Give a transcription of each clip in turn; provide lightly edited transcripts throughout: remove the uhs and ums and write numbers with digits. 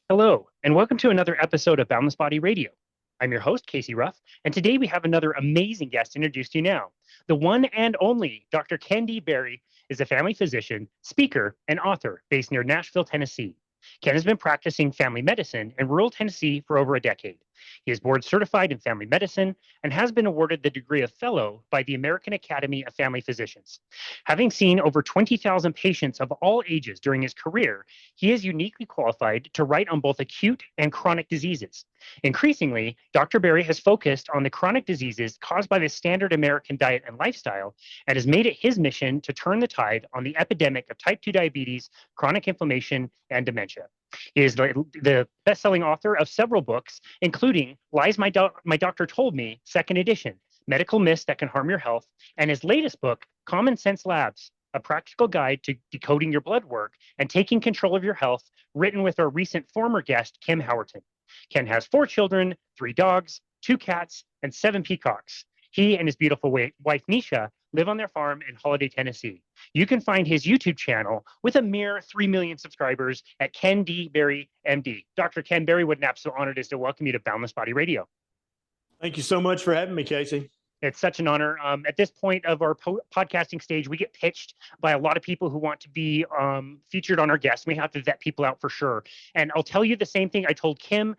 Hello, and welcome to another episode of Boundless Body Radio. I'm your host, Casey Ruff, and today we have another amazing guest to introduce to you now. The one and only Dr. Ken D. Berry is a family physician, speaker, and author based near Nashville, Tennessee. Ken has been practicing family medicine in rural Tennessee for over a decade. He is board certified in family medicine and has been awarded the degree of fellow by the American Academy of Family Physicians. Having seen over 20,000 patients of all ages during his career, he is uniquely qualified to write on both acute and chronic diseases. Increasingly, Dr. Berry has focused on the chronic diseases caused by the standard American diet and lifestyle and has made it his mission to turn the tide on the epidemic of type 2 diabetes, chronic inflammation, and dementia. He is the best-selling author of several books, including Lies My Doctor Told Me, second edition, Medical Myths That Can Harm Your Health, and his latest book, Common Sense Labs, a practical guide to decoding your blood work and taking control of your health, written with our recent former guest, Kim Howerton. Ken has 4 children, 3 dogs, 2 cats, and 7 peacocks. He and his beautiful wife, Nisha, live on their farm in Holiday, Tennessee. You can find his YouTube channel with a mere 3 million subscribers at Ken D. Berry, MD. Dr. Ken Berry, what an absolute honor it is to welcome you to Boundless Body Radio. Thank you so much for having me, Casey. It's such an honor. At this point of our podcasting stage, we get pitched by a lot of people who want to be featured on our guests. We have to vet people out for sure. And I'll tell you the same thing I told Kim.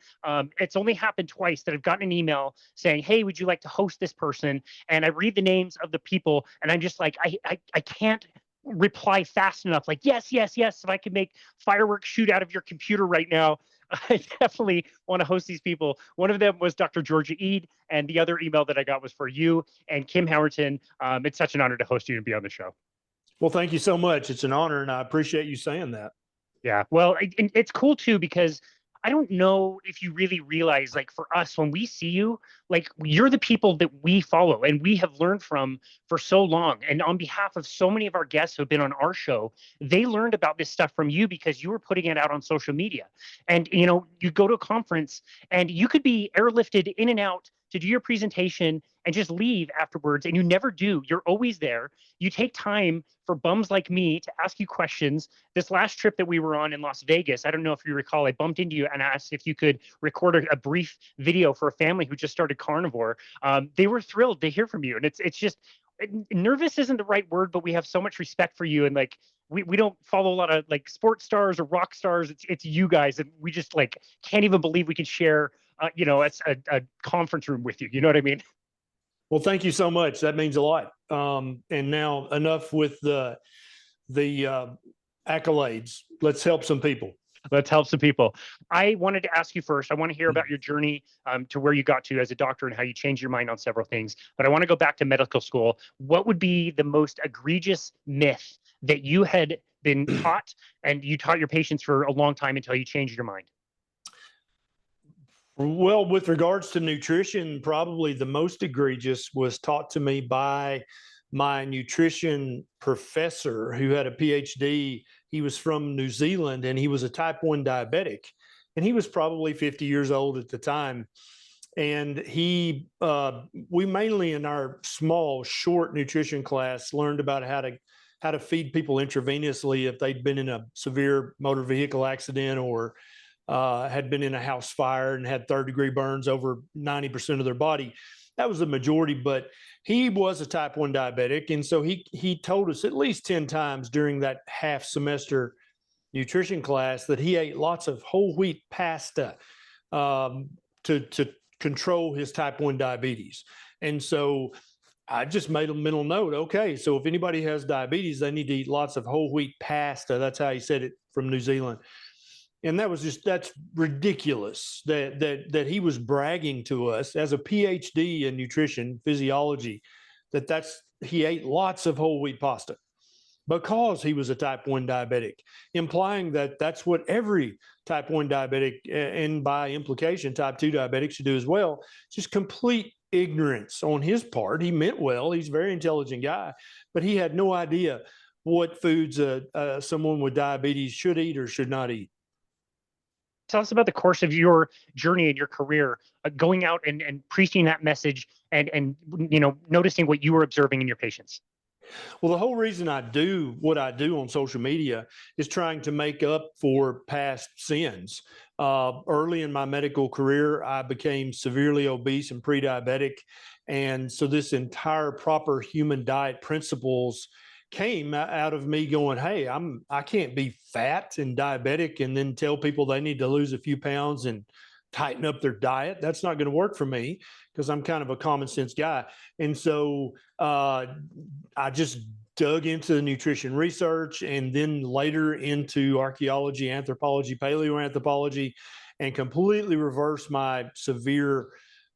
It's only happened twice that I've gotten an email saying, hey, would you like to host this person? And I read the names of the people, and I'm just like, I can't reply fast enough. Like, yes, yes, yes. If I could make fireworks shoot out of your computer right now, I definitely want to host these people. One of them was Dr. Georgia Eid, and the other email that I got was for you and Kim Howerton. It's such an honor to host you and be on the show. Well, thank you so much. It's an honor, and I appreciate you saying that. Yeah, well, it's cool too, because I don't know if you really realize, like for us, when we see you, like you're the people that we follow and we have learned from for so long. And on behalf of so many of our guests who have been on our show, they learned about this stuff from you because you were putting it out on social media. And, you go to a conference and you could be airlifted in and out to do your presentation and just leave afterwards. And you never do. You're always there. You take time for bums like me to ask you questions. This last trip that we were on in Las Vegas, I don't know if you recall, I bumped into you and asked if you could record a brief video for a family who just started carnivore. They were thrilled to hear from you. And it's just, nervous isn't the right word, but we have so much respect for you. And like, we don't follow a lot of like sports stars or rock stars. It's you guys. And we just like, can't even believe we can share, a conference room with you. You know what I mean? Well, thank you so much. That means a lot. And now enough with the accolades. Let's help some people. Let's help some people. I wanted to ask you first. I want to hear about your journey to where you got to as a doctor and how you changed your mind on several things. But I want to go back to medical school. What would be the most egregious myth that you had been taught and you taught your patients for a long time until you changed your mind? Well, with regards to nutrition, probably the most egregious was taught to me by my nutrition professor who had a PhD. He was from New Zealand and he was a type 1 diabetic. And he was probably 50 years old at the time. And we mainly in our small, short nutrition class learned about how to feed people intravenously if they'd been in a severe motor vehicle accident or had been in a house fire and had third-degree burns over 90% of their body. That was the majority, but he was a type 1 diabetic. And so he told us at least 10 times during that half semester nutrition class that he ate lots of whole wheat pasta to control his type 1 diabetes. And so I just made a mental note. Okay, so if anybody has diabetes, they need to eat lots of whole wheat pasta. That's how he said it from New Zealand. And that's ridiculous that he was bragging to us as a PhD in nutrition physiology, he ate lots of whole wheat pasta because he was a type 1 diabetic, implying that that's what every type 1 diabetic and by implication type 2 diabetic should do as well. Just complete ignorance on his part. He meant well. He's a very intelligent guy, but he had no idea what foods someone with diabetes should eat or should not eat. Tell us about the course of your journey and your career, going out and preaching that message and noticing what you were observing in your patients. Well, the whole reason I do what I do on social media is trying to make up for past sins. Early in my medical career, I became severely obese and pre-diabetic, and so this entire proper human diet principles came out of me going, "Hey, I can't be fat and diabetic and then tell people they need to lose a few pounds and tighten up their diet. That's not going to work for me because I'm kind of a common sense guy." And so I just dug into the nutrition research and then later into archaeology, anthropology, paleoanthropology, and completely reversed my severe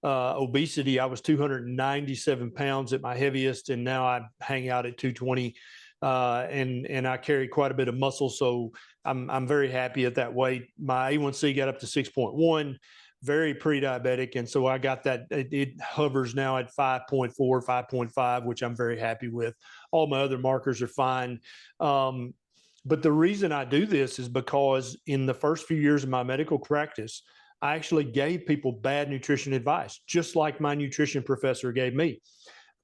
obesity. I was 297 pounds at my heaviest, and now I hang out at 220. And I carry quite a bit of muscle, so I'm very happy at that weight. My A1C got up to 6.1, very pre-diabetic, and so I got that. It hovers now at 5.4, 5.5, which I'm very happy with. All my other markers are fine. Um, but the reason I do this is because in the first few years of my medical practice, I actually gave people bad nutrition advice, just like my nutrition professor gave me.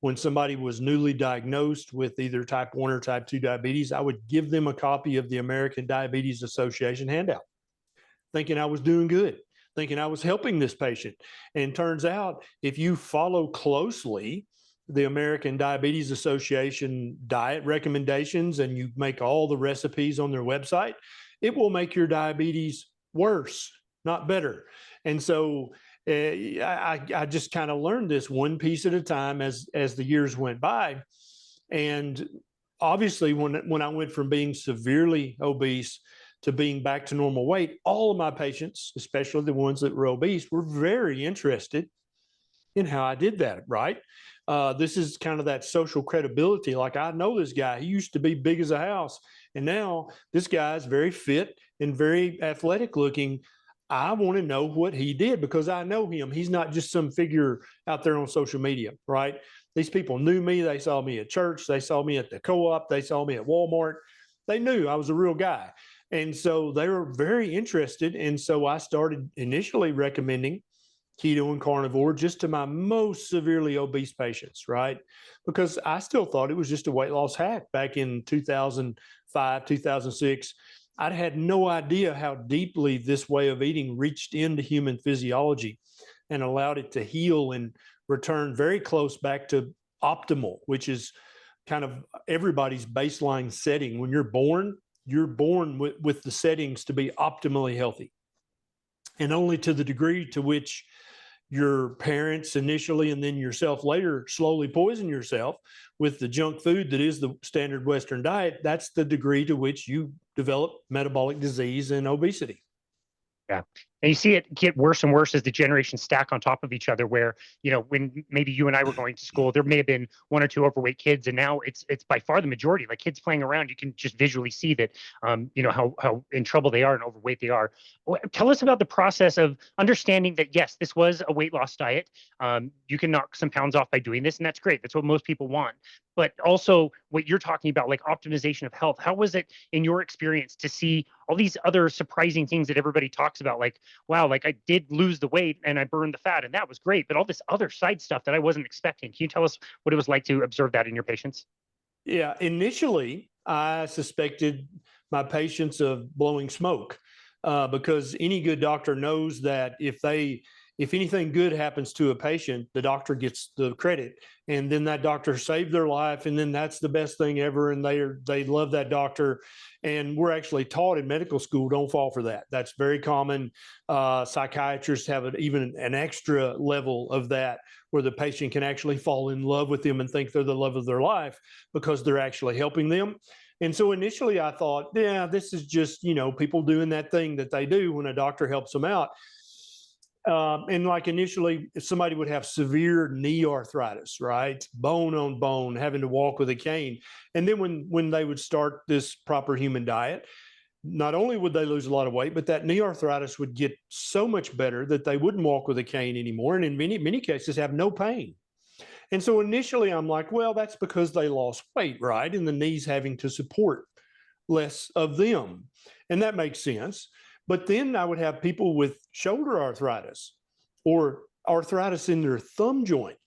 When somebody was newly diagnosed with either type 1 or type 2 diabetes, I would give them a copy of the American Diabetes Association handout, thinking I was doing good, thinking I was helping this patient. And turns out, if you follow closely the American Diabetes Association diet recommendations and you make all the recipes on their website, it will make your diabetes worse, not better. And so I just kind of learned this one piece at a time as the years went by. And obviously, when I went from being severely obese to being back to normal weight, all of my patients, especially the ones that were obese, were very interested in how I did that, right? This is kind of that social credibility. Like, I know this guy. He used to be big as a house, and now this guy's very fit and very athletic looking. I want to know what he did because I know him. He's not just some figure out there on social media, right? These people knew me. They saw me at church. They saw me at the co-op. They saw me at Walmart. They knew I was a real guy. And so they were very interested. And so I started initially recommending keto and carnivore just to my most severely obese patients, right? Because I still thought it was just a weight loss hack back in 2005, 2006. I'd had no idea how deeply this way of eating reached into human physiology and allowed it to heal and return very close back to optimal, which is kind of everybody's baseline setting. When you're born with the settings to be optimally healthy. And only to the degree to which your parents initially and then yourself later slowly poison yourself with the junk food that is the standard Western diet, that's the degree to which you develop metabolic disease and obesity. Yeah. And you see it get worse and worse as the generations stack on top of each other, where, when maybe you and I were going to school, there may have been one or two overweight kids, and now it's by far the majority. Like, kids playing around, you can just visually see that, how in trouble they are and overweight they are. Tell us about the process of understanding that, yes, this was a weight loss diet. You can knock some pounds off by doing this, and that's great. That's what most people want. But also what you're talking about, like optimization of health. How was it in your experience to see all these other surprising things that everybody talks about? Like, wow, like I did lose the weight and I burned the fat, and that was great. But all this other side stuff that I wasn't expecting. Can you tell us what it was like to observe that in your patients? Yeah, initially, I suspected my patients of blowing smoke because any good doctor knows that if anything good happens to a patient, the doctor gets the credit, and then that doctor saved their life, and then that's the best thing ever, and they love that doctor. And we're actually taught in medical school, don't fall for that. That's very common. Psychiatrists have even an extra level of that, where the patient can actually fall in love with them and think they're the love of their life because they're actually helping them. And so initially I thought, yeah, this is just, people doing that thing that they do when a doctor helps them out. And like initially, if somebody would have severe knee arthritis, right? Bone on bone, having to walk with a cane. And then when they would start this proper human diet, not only would they lose a lot of weight, but that knee arthritis would get so much better that they wouldn't walk with a cane anymore. And in many cases have no pain. And so initially I'm like, well, that's because they lost weight, right? And the knees having to support less of them. And that makes sense. But then I would have people with shoulder arthritis or arthritis in their thumb joint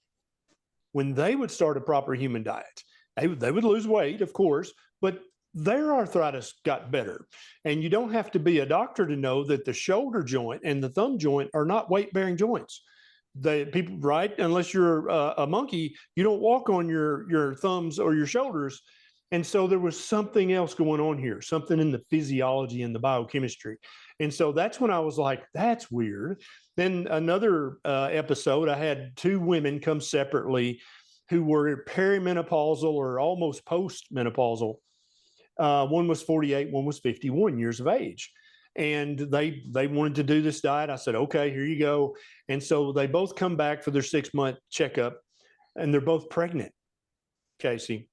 when they would start a proper human diet. They would lose weight, of course, but their arthritis got better. And you don't have to be a doctor to know that the shoulder joint and the thumb joint are not weight bearing joints. They people right, unless you're a monkey, you don't walk on your thumbs or your shoulders. And so there was something else going on here, something in the physiology and the biochemistry. And so that's when I was like, that's weird. Then another episode, I had two women come separately who were perimenopausal or almost postmenopausal. One was 48, one was 51 years of age. And they wanted to do this diet. I said, okay, here you go. And so they both come back for their 6-month checkup, and they're both pregnant, Casey.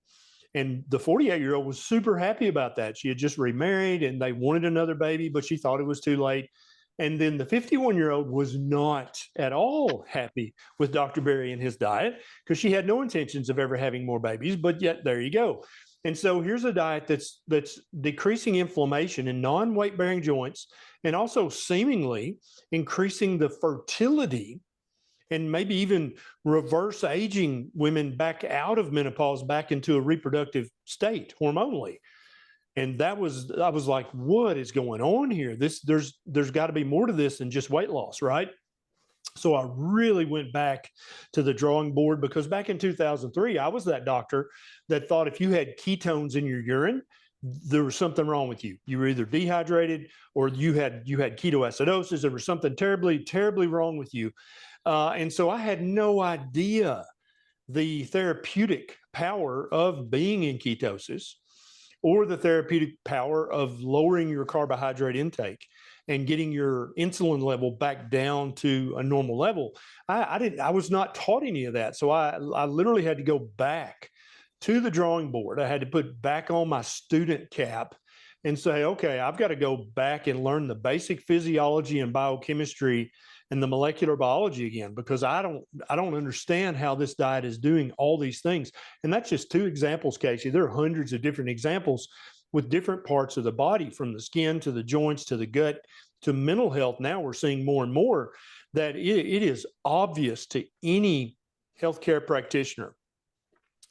And the 48-year-old was super happy about that. She had just remarried and they wanted another baby, but she thought it was too late. And then the 51-year-old was not at all happy with Dr. Berry and his diet because she had no intentions of ever having more babies, but yet there you go. And so here's a diet that's decreasing inflammation in non-weight bearing joints and also seemingly increasing the fertility and maybe even reverse aging women back out of menopause, back into a reproductive state hormonally. And I was like, what is going on here? There's got to be more to this than just weight loss, right? So I really went back to the drawing board because back in 2003, I was that doctor that thought if you had ketones in your urine, there was something wrong with you. You were either dehydrated or you had ketoacidosis. There was something terribly, terribly wrong with you. And so I had no idea the therapeutic power of being in ketosis or the therapeutic power of lowering your carbohydrate intake and getting your insulin level back down to a normal level. I was not taught any of that. So I literally had to go back to the drawing board. I had to put back on my student cap and say, okay, I've got to go back and learn the basic physiology and biochemistry and the molecular biology again, because I don't understand how this diet is doing all these things. And that's just two examples, Casey. There are hundreds of different examples with different parts of the body, from the skin to the joints to the gut to mental health. Now we're seeing more and more that it is obvious to any healthcare practitioner,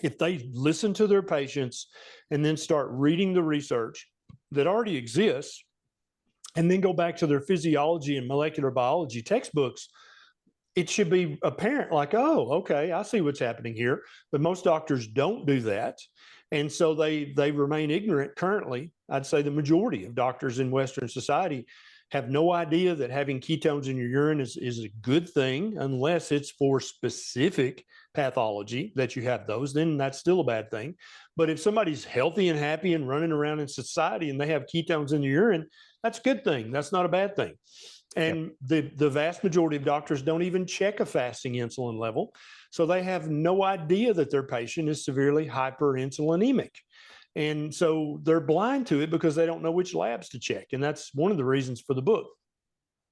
if they listen to their patients and then start reading the research that already exists, and then go back to their physiology and molecular biology textbooks, it should be apparent like, oh, okay, I see what's happening here. But most doctors don't do that. And so they remain ignorant currently. I'd say the majority of doctors in Western society have no idea that having ketones in your urine is a good thing, unless it's for specific pathology that you have those, then that's still a bad thing. But if somebody's healthy and happy and running around in society and they have ketones in the urine, that's a good thing. That's not a bad thing. And the vast majority of doctors don't even check a fasting insulin level. So they have no idea that their patient is severely hyperinsulinemic. And so they're blind to it because they don't know which labs to check. And that's one of the reasons for the book.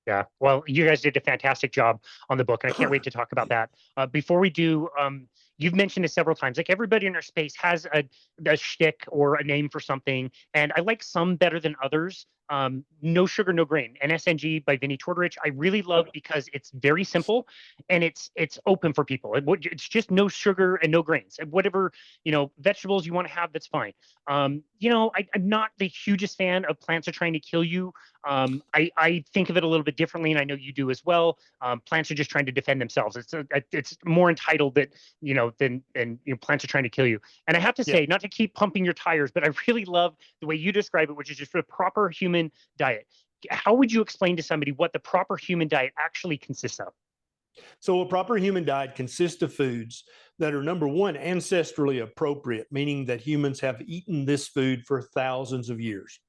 Yeah. Well, you guys did a fantastic job on the book, and I can't wait to talk about that. Before we do, you've mentioned it several times. Like, everybody in our space has a shtick or a name for something, and I like some better than others. No Sugar, No Grain, NSNG by Vinnie Tortorich. I really love because it's very simple and it's open for people. It's just no sugar and no grains. And whatever, vegetables you want to have, that's fine. I'm not the hugest fan of plants are trying to kill you. I think of it a little bit differently, and I know you do as well. Plants are just trying to defend themselves. It's more entitled that than plants are trying to kill you. And I have to say, not to keep pumping your tires, but I really love the way you describe it, which is just for a proper human diet. How would you explain to somebody what the proper human diet actually consists of? So a proper human diet consists of foods that are, number one, ancestrally appropriate, meaning that humans have eaten this food for thousands of years.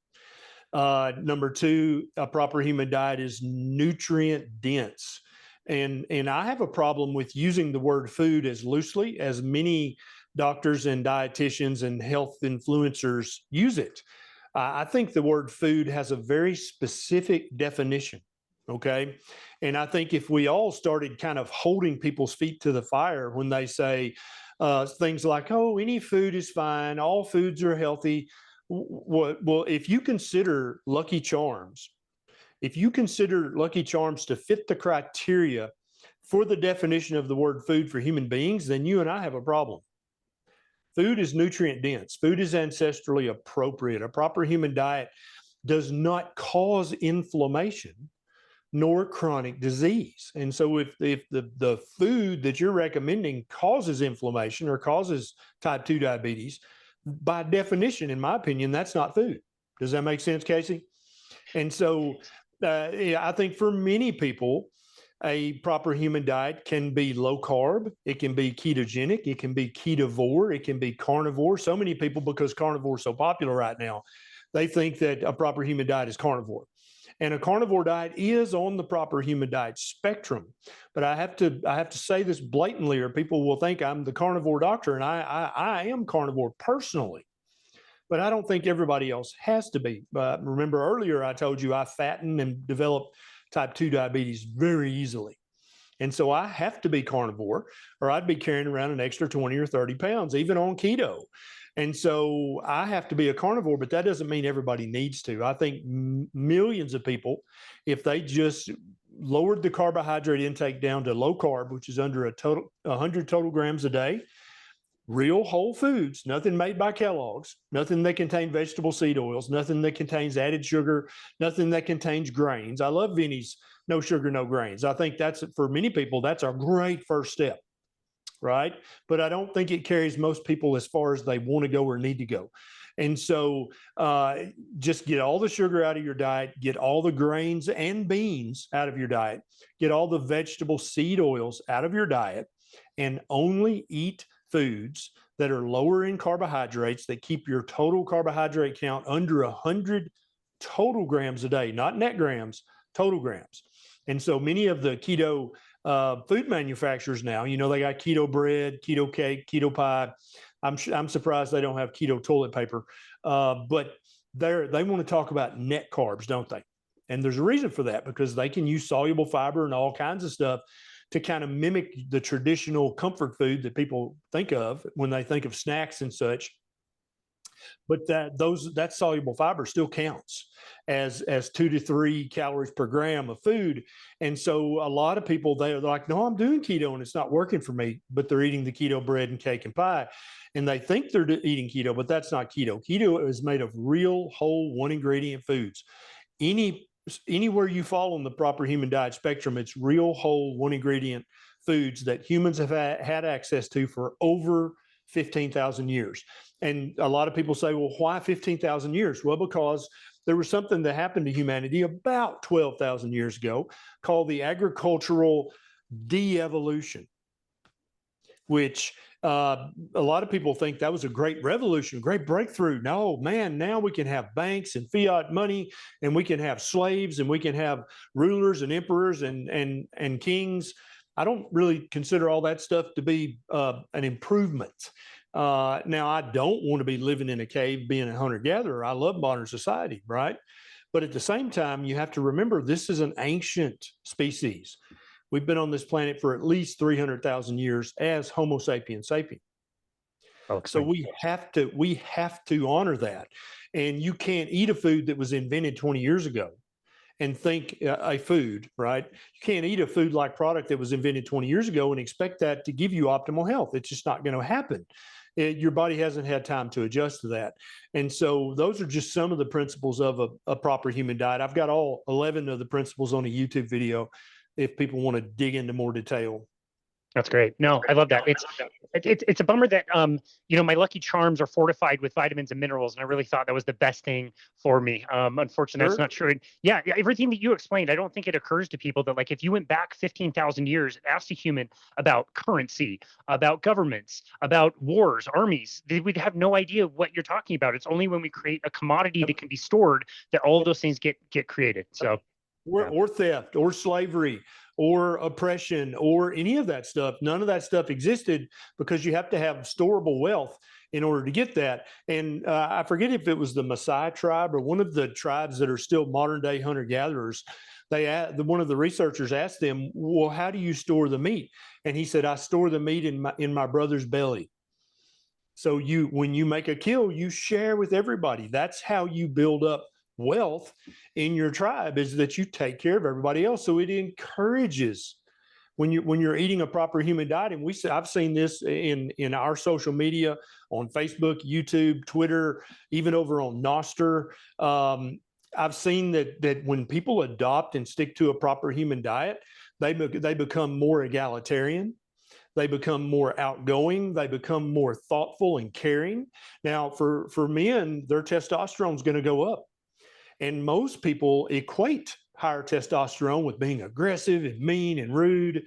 Number two, a proper human diet is nutrient dense. And I have a problem with using the word food as loosely as many doctors and dietitians and health influencers use it. I think the word food has a very specific definition. Okay. And I think if we all started kind of holding people's feet to the fire when they say things like, oh, any food is fine, all foods are healthy. Well, if you consider Lucky Charms, to fit the criteria for the definition of the word food for human beings, then you and I have a problem. Food is nutrient dense. Food is ancestrally appropriate. A proper human diet does not cause inflammation nor chronic disease. And so if the food that you're recommending causes inflammation or causes type 2 diabetes, by definition, in my opinion, that's not food. Does that make sense, Casey? And so I think for many people, a proper human diet can be low carb, it can be ketogenic, it can be ketovore, it can be carnivore. So many people, because carnivore is so popular right now, they think that a proper human diet is carnivore. And a carnivore diet is on the proper human diet spectrum. But I have to say this blatantly, or people will think I'm the carnivore doctor, and I am carnivore personally. But I don't think everybody else has to be. Remember earlier, I told you I fatten and develop type 2 diabetes very easily. And so I have to be carnivore, or I'd be carrying around an extra 20 or 30 pounds, even on keto. And so I have to be a carnivore, but that doesn't mean everybody needs to. I think millions of people, if they just lowered the carbohydrate intake down to low carb, which is under 100 total grams a day, real whole foods, nothing made by Kellogg's, nothing that contains vegetable seed oils, nothing that contains added sugar, nothing that contains grains. I love Vinnie's no sugar, no grains. I think that's, for many people, that's a great first step, right? But I don't think it carries most people as far as they want to go or need to go. And so just get all the sugar out of your diet, get all the grains and beans out of your diet, get all the vegetable seed oils out of your diet, and only eat foods that are lower in carbohydrates, that keep your total carbohydrate count under 100 total grams a day, not net grams, total grams. And so many of the keto food manufacturers now, you know, they got keto bread, keto cake, keto pie. I'm surprised they don't have keto toilet paper, but they want to talk about net carbs, don't they? And there's a reason for that, because they can use soluble fiber and all kinds of stuff to kind of mimic the traditional comfort food that people think of when they think of snacks and such. But that soluble fiber still counts as 2 to 3 calories per gram of food. And so a lot of people, they're like, no, I'm doing keto and it's not working for me, but they're eating the keto bread and cake and pie. And they think they're eating keto, but that's not keto. Keto is made of real whole one ingredient foods. Anywhere you fall on the proper human diet spectrum, it's real whole one ingredient foods that humans have had access to for over 15,000 years. And a lot of people say, well, why 15,000 years? Well, because there was something that happened to humanity about 12,000 years ago called the agricultural de-evolution, which a lot of people think that was a great revolution, great breakthrough. No, man, now we can have banks and fiat money, and we can have slaves, and we can have rulers and emperors and kings. I don't really consider all that stuff to be an improvement. Now, I don't want to be living in a cave being a hunter-gatherer. I love modern society, right? But at the same time, you have to remember this is an ancient species. We've been on this planet for at least 300,000 years as Homo sapiens sapiens. So we have to honor that. And you can't eat a food that was invented 20 years ago and think a food, right? You can't eat a food-like product that was invented 20 years ago and expect that to give you optimal health. It's just not going to happen. Your body hasn't had time to adjust to that. And so those are just some of the principles of a proper human diet. I've got all 11 of the principles on a YouTube video if people want to dig into more detail. That's great. No, I love that. It's a bummer that my Lucky Charms are fortified with vitamins and minerals, and I really thought that was the best thing for me. Unfortunately, that's not true. And yeah, everything that you explained, I don't think it occurs to people that, like, if you went back 15,000 years and asked a human about currency, about governments, about wars, armies, they would have no idea what you're talking about. It's only when we create a commodity that can be stored that all of those things get created. So. Or theft, or slavery, or oppression, or any of that stuff. None of that stuff existed, because you have to have storable wealth in order to get that. And I forget if it was the Maasai tribe or one of the tribes that are still modern day hunter-gatherers. One of the researchers asked them, well, how do you store the meat? And he said, I store the meat in my brother's belly. So when you make a kill, you share with everybody. That's how you build up wealth in your tribe, is that you take care of everybody else. So it encourages when you're eating a proper human diet. And I've seen this in our social media, on Facebook, YouTube, Twitter, even over on Noster. I've seen that when people adopt and stick to a proper human diet, they become more egalitarian. They become more outgoing. They become more thoughtful and caring. Now, for men, their testosterone is going to go up. And most people equate higher testosterone with being aggressive and mean and rude.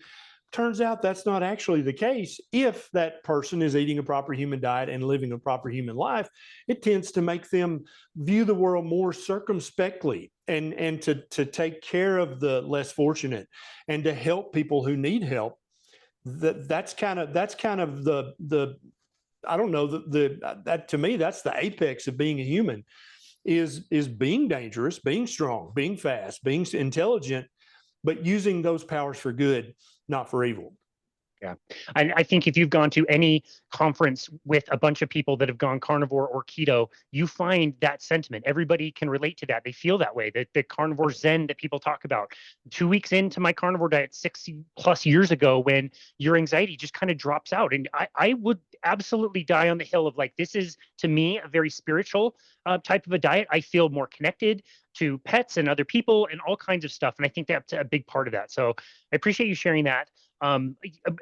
Turns out that's not actually the case. If that person is eating a proper human diet and living a proper human life, it tends to make them view the world more circumspectly, and to take care of the less fortunate and to help people who need help. That's kind of the I don't know, that to me, that's the apex of being a human, is being dangerous, being strong, being fast, being intelligent, but using those powers for good, not for evil. Yeah. I think if you've gone to any conference with a bunch of people that have gone carnivore or keto, you find that sentiment. Everybody can relate to that. They feel that way, that the carnivore zen that people talk about. 2 weeks into my carnivore diet 6+ years ago, when your anxiety just kind of drops out. And I would absolutely die on the hill of, like, this is, to me, a very spiritual type of a diet. I feel more connected to pets and other people and all kinds of stuff. And I think that's a big part of that. So I appreciate you sharing that.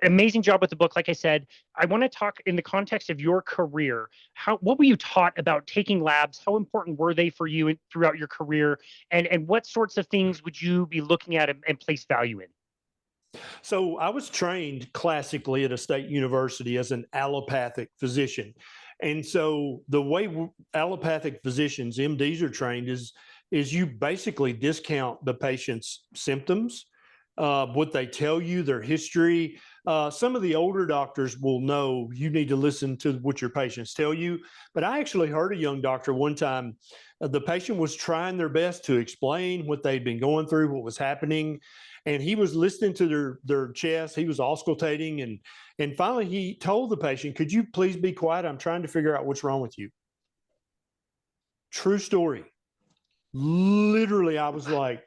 Amazing job with the book. Like I said, I want to talk in the context of your career. What were you taught about taking labs? How important were they for you throughout your career? And what sorts of things would you be looking at and place value in? So I was trained classically at a state university as an allopathic physician. And so the way allopathic physicians, MDs, are trained is you basically discount the patient's symptoms, what they tell you, their history. Some of the older doctors will know you need to listen to what your patients tell you. But I actually heard a young doctor one time, the patient was trying their best to explain what they'd been going through, what was happening. And he was listening to their chest. He was auscultating. And finally, he told the patient, "Could you please be quiet? I'm trying to figure out what's wrong with you." True story. Literally, I was like,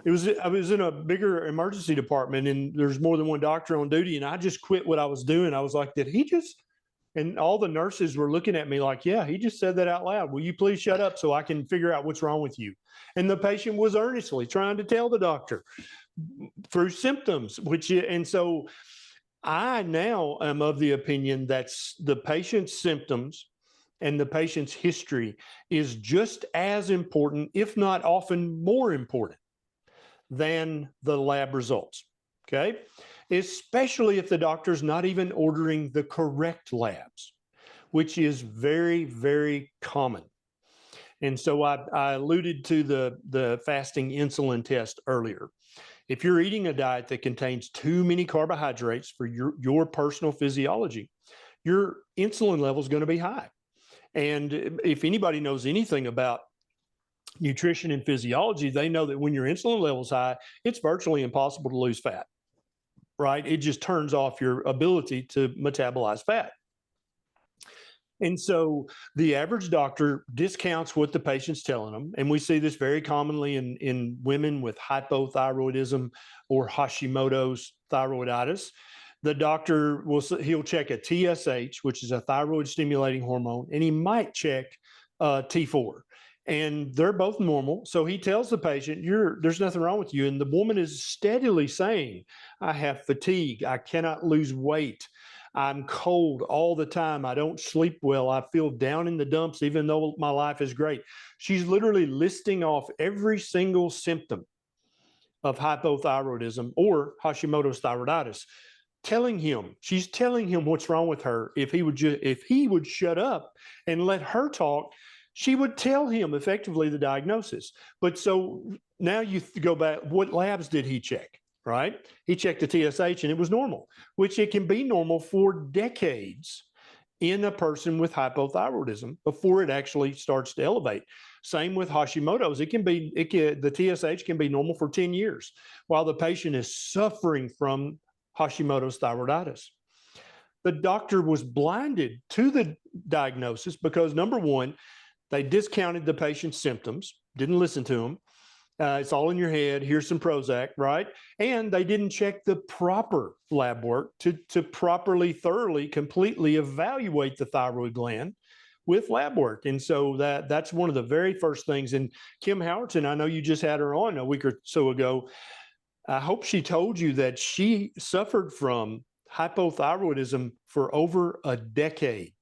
I was in a bigger emergency department, and there's more than one doctor on duty, and I just quit what I was doing. I was like, did he just? And all the nurses were looking at me like, yeah, he just said that out loud. Will you please shut up so I can figure out what's wrong with you? And the patient was earnestly trying to tell the doctor through symptoms, and so I now am of the opinion that the patient's symptoms and the patient's history is just as important, if not often more important, than the lab results. Okay. Especially if the doctor's not even ordering the correct labs, which is very, very common. And so I alluded to the fasting insulin test earlier. If you're eating a diet that contains too many carbohydrates for your personal physiology, your insulin level is going to be high. And if anybody knows anything about nutrition and physiology, they know that when your insulin level is high, it's virtually impossible to lose fat, right? It just turns off your ability to metabolize fat. And so the average doctor discounts what the patient's telling them. And we see this very commonly in women with hypothyroidism or Hashimoto's thyroiditis. The doctor he'll check a TSH, which is a thyroid stimulating hormone, and he might check T4. And they're both normal. So he tells the patient, there's nothing wrong with you. And the woman is steadily saying, I have fatigue. I cannot lose weight. I'm cold all the time. I don't sleep well. I feel down in the dumps, even though my life is great. She's literally listing off every single symptom of hypothyroidism or Hashimoto's thyroiditis, she's telling him what's wrong with her. If he would shut up and let her talk, she would tell him effectively the diagnosis. But so now you go back, what labs did he check? Right? He checked the TSH and it was normal, which it can be normal for decades in a person with hypothyroidism before it actually starts to elevate. Same with Hashimoto's. The TSH can be normal for 10 years while the patient is suffering from Hashimoto's thyroiditis. The doctor was blinded to the diagnosis because, number one, they discounted the patient's symptoms, didn't listen to him. It's all in your head. Here's some Prozac, right? And they didn't check the proper lab work to properly, thoroughly, completely evaluate the thyroid gland with lab work. And so that's one of the very first things. And Kim Howerton, I know you just had her on a week or so ago. I hope she told you that she suffered from hypothyroidism for over a decade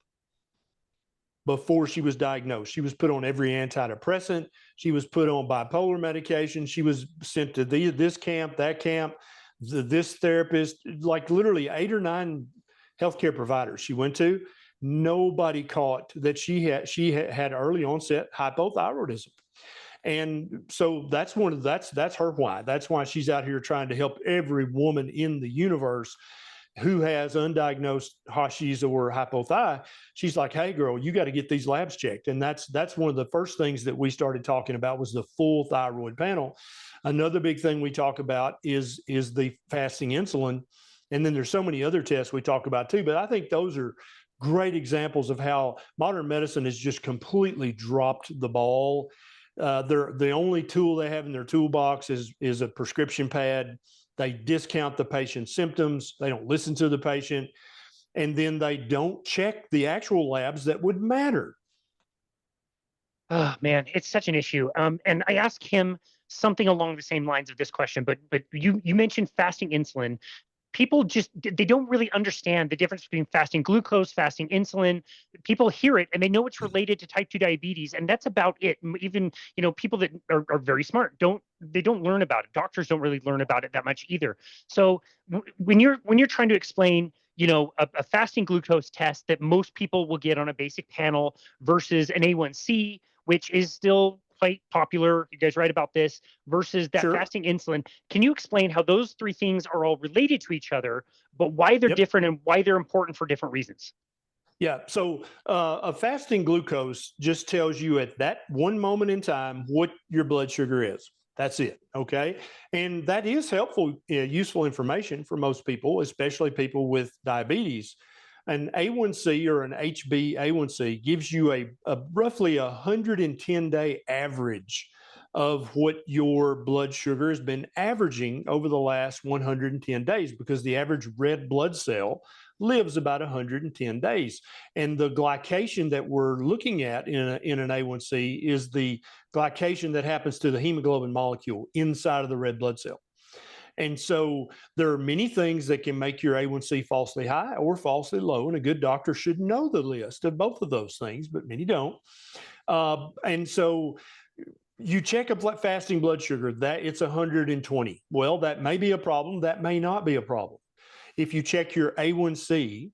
before she was diagnosed. She was put on every antidepressant. She was put on bipolar medication. She was sent to this camp, that camp, this therapist, like literally 8 or 9 healthcare providers she went to. Nobody caught that she had early onset hypothyroidism. And so that's her why. That's why she's out here trying to help every woman in the universe who has undiagnosed Hashis or hypothyroid. She's like, hey girl, you got to get these labs checked. And that's one of the first things that we started talking about was the full thyroid panel. Another big thing we talk about is the fasting insulin. And then there's so many other tests we talk about too, but I think those are great examples of how modern medicine has just completely dropped the ball. The only tool they have in their toolbox is a prescription pad. They discount the patient's symptoms. They don't listen to the patient. And then they don't check the actual labs that would matter. Oh man, it's such an issue. And I asked him something along the same lines of this question, but you mentioned fasting insulin. People just they don't really understand the difference between fasting glucose, fasting insulin. People hear it and they know it's related to type 2 diabetes, and that's about it. Even people that are very smart don't learn about it. Doctors don't really learn about it that much either. So when you're trying to explain a fasting glucose test that most people will get on a basic panel versus an A1C, which is still quite popular. You guys write about this versus that Sure. fasting insulin. Can you explain how those three things are all related to each other, but why they're Yep. different and why they're important for different reasons? Yeah. So a fasting glucose just tells you at that one moment in time what your blood sugar is. That's it. Okay. And that is helpful, useful information for most people, especially people with diabetes. An A1C or an HbA1c gives you a roughly 110-day average of what your blood sugar has been averaging over the last 110 days, because the average red blood cell lives about 110 days. And the glycation that we're looking at in an A1C is the glycation that happens to the hemoglobin molecule inside of the red blood cell. And so there are many things that can make your A1C falsely high or falsely low. And a good doctor should know the list of both of those things, but many don't. And so you check a fasting blood sugar, that it's 120. Well, that may be a problem. That may not be a problem. If you check your A1C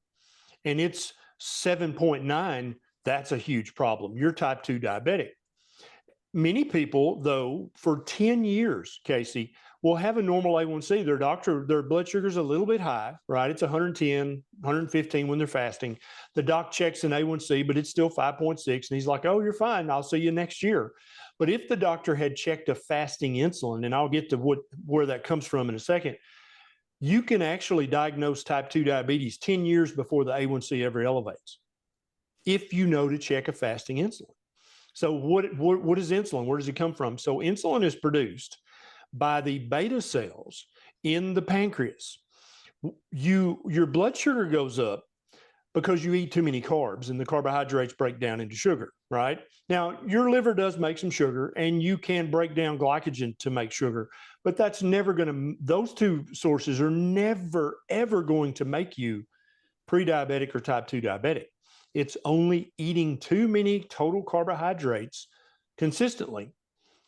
and it's 7.9, that's a huge problem. You're type 2 diabetic. Many people, though, for 10 years, Casey, will have a normal A1C. Their blood sugar is a little bit high, right? It's 110, 115 when they're fasting. The doc checks an A1C, but it's still 5.6. And he's like, oh, you're fine. I'll see you next year. But if the doctor had checked a fasting insulin, and I'll get to where that comes from in a second, you can actually diagnose type 2 diabetes 10 years before the A1C ever elevates, if you know to check a fasting insulin. So what is insulin? Where does it come from? So insulin is produced by the beta cells in the pancreas. Your blood sugar goes up because you eat too many carbs and the carbohydrates break down into sugar, right? Now, your liver does make some sugar and you can break down glycogen to make sugar, but that's never going to, those two sources are never, ever going to make you pre-diabetic or type 2 diabetic. It's only eating too many total carbohydrates consistently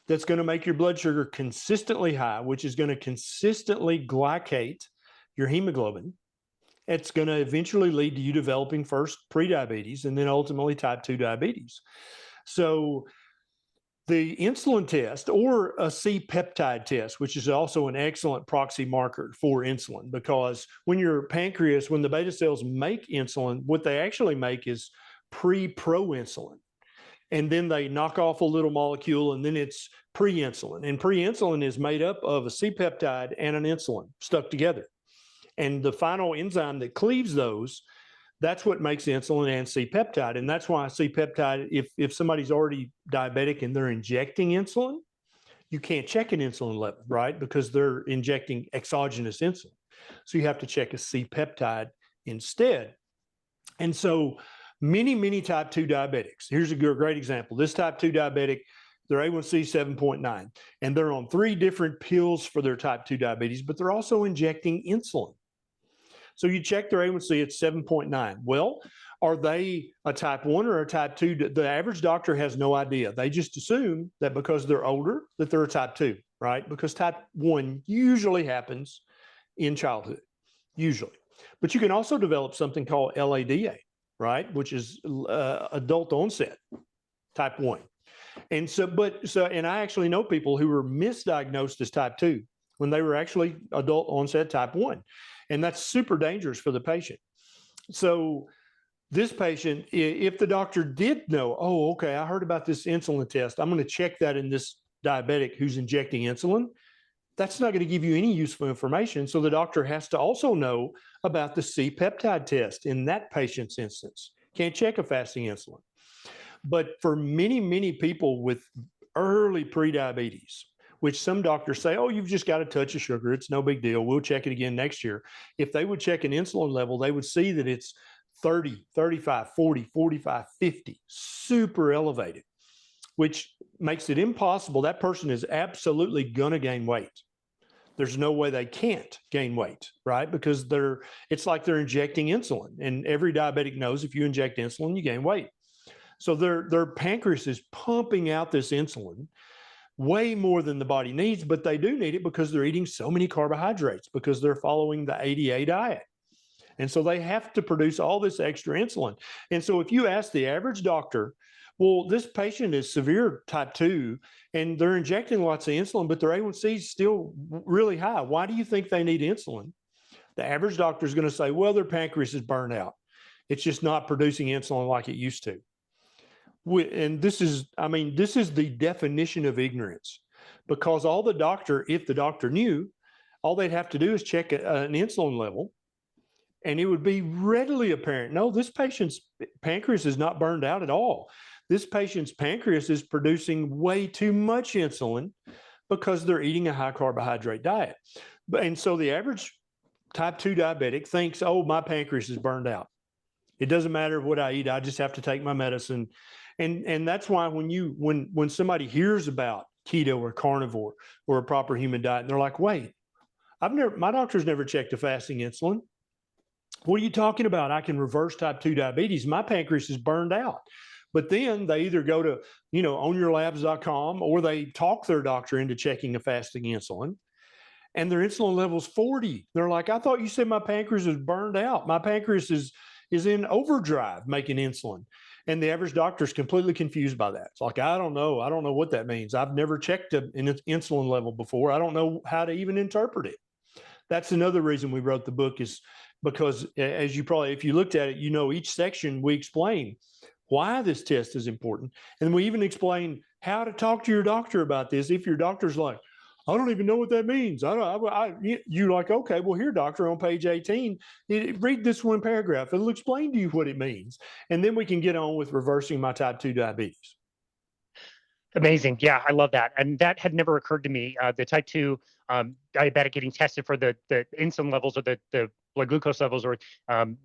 that's going to make your blood sugar consistently high, which is going to consistently glycate your hemoglobin. It's going to eventually lead to you developing first prediabetes and then ultimately type 2 diabetes. So the insulin test or a C-peptide test, which is also an excellent proxy marker for insulin, because when your pancreas, when the beta cells make insulin, what they actually make is proinsulin. And then they knock off a little molecule and then it's pre-insulin. And pre-insulin is made up of a C-peptide and an insulin stuck together. And the final enzyme that cleaves those, that's what makes insulin and C-peptide. And that's why C-peptide, if somebody's already diabetic and they're injecting insulin, you can't check an insulin level, right? Because they're injecting exogenous insulin. So you have to check a C-peptide instead. And so many type 2 diabetics, here's a great example. This type 2 diabetic, their A1C 7.9, and they're on 3 different pills for their type 2 diabetes, but they're also injecting insulin. So you check their A1C at 7.9. Well, are they a type 1 or a type 2? The average doctor has no idea. They just assume that because they're older, that they're a type 2, right? Because type 1 usually happens in childhood, usually. But you can also develop something called LADA, right? Which is adult onset type 1. And and I actually know people who were misdiagnosed as type 2 when they were actually adult onset type 1. And that's super dangerous for the patient. So this patient, if the doctor did know, oh, okay, I heard about this insulin test, I'm going to check that in this diabetic who's injecting insulin, that's not going to give you any useful information. So the doctor has to also know about the C-peptide test in that patient's instance. Can't check a fasting insulin. But for many people with early prediabetes, which some doctors say, oh, you've just got a touch of sugar, it's no big deal, we'll check it again next year. If they would check an insulin level, they would see that it's 30, 35, 40, 45, 50, super elevated, which makes it impossible. That person is absolutely going to gain weight. There's no way they can't gain weight, right? Because it's like they're injecting insulin. And every diabetic knows if you inject insulin, you gain weight. So their pancreas is pumping out this insulin way more than the body needs, but they do need it because they're eating so many carbohydrates, because they're following the ADA diet. And so they have to produce all this extra insulin. And so if you ask the average doctor, well, this patient is severe type 2 and they're injecting lots of insulin, but their A1C is still really high. Why do you think they need insulin? The average doctor is going to say, well, their pancreas is burned out. It's just not producing insulin like it used to. And this is the definition of ignorance, because if the doctor knew, all they'd have to do is check an insulin level and it would be readily apparent. No, this patient's pancreas is not burned out at all. This patient's pancreas is producing way too much insulin because they're eating a high carbohydrate diet. And so the average type 2 diabetic thinks, oh, my pancreas is burned out. It doesn't matter what I eat. I just have to take my medicine. And that's why when somebody hears about keto or carnivore or a proper human diet, and they're like, wait, my doctor's never checked a fasting insulin. What are you talking about? I can reverse type 2 diabetes. My pancreas is burned out. But then they either go to, onyourlabs.com, or they talk their doctor into checking a fasting insulin, and their insulin level's 40. They're like, I thought you said my pancreas is burned out. My pancreas is in overdrive making insulin. And the average doctor is completely confused by that. It's like, I don't know what that means. I've never checked an insulin level before. I don't know how to even interpret it. That's another reason we wrote the book, is because, as you probably, if you looked at it, each section we explain why this test is important. And we even explain how to talk to your doctor about this. If your doctor's like, I don't even know what that means. You're like, okay, well, here, doctor, on page 18, read this one paragraph. It'll explain to you what it means. And then we can get on with reversing my type 2 diabetes. Amazing. Yeah, I love that. And that had never occurred to me. The type 2 diabetic getting tested for the insulin levels or the blood glucose levels, or that